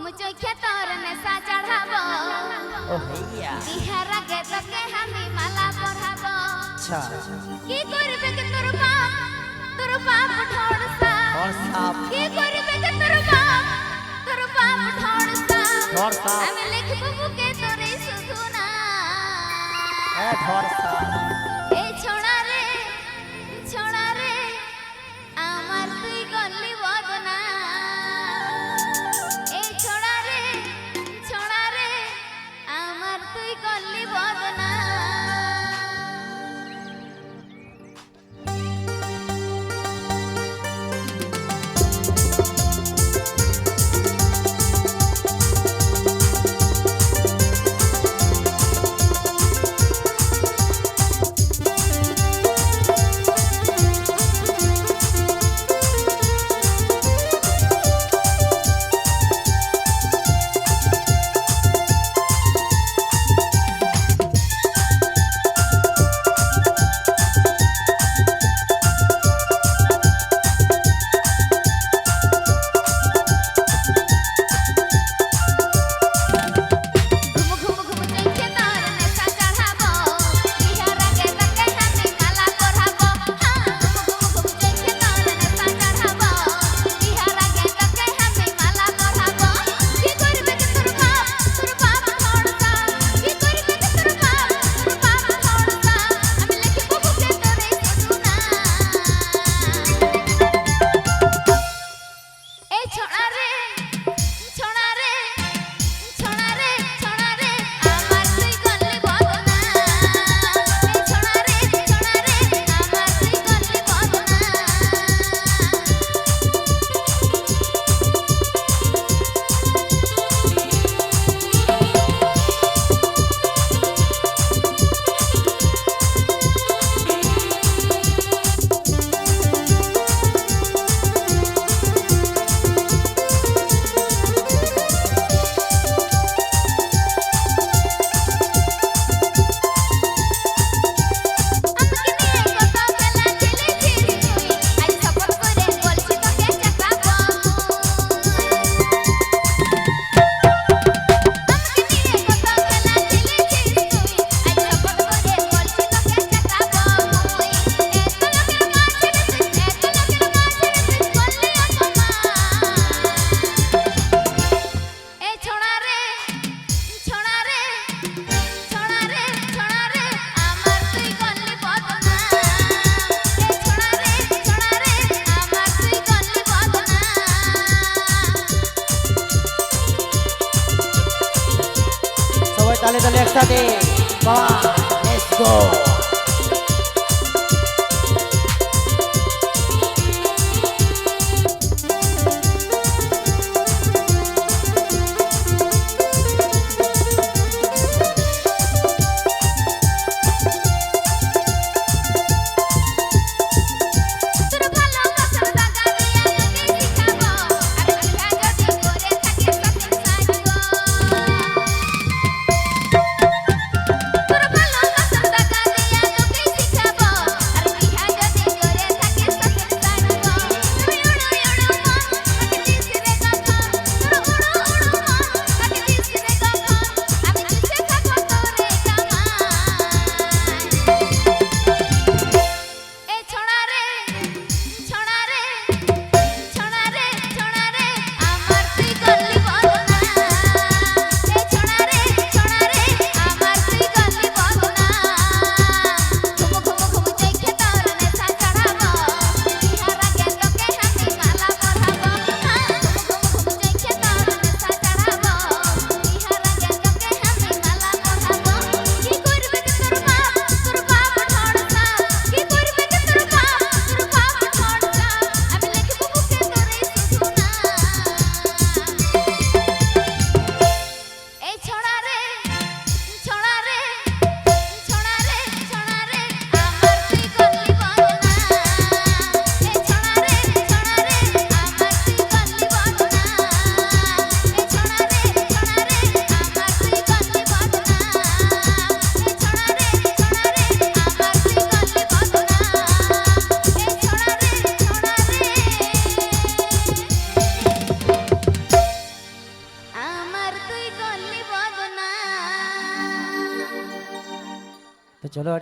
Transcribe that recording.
घुम चोखे तोर नशा चढ़ाबो ओ भैया बिहारा के तके हमी माला पढ़ाबो अच्छा की करबे के तोर बाप ढोड़ सा की करबे के तोर बाप ढोड़ सा हम लिखबो के तोरे सुधुना ए ढोड़ सा ए छोड़ा रे আমার তুই গলি বদনা এই ছোড়া রে আমার তুই গলি বদনা তালে তালে একসাথে বাবা লেটস গো তোর ভালো তো চলো আরে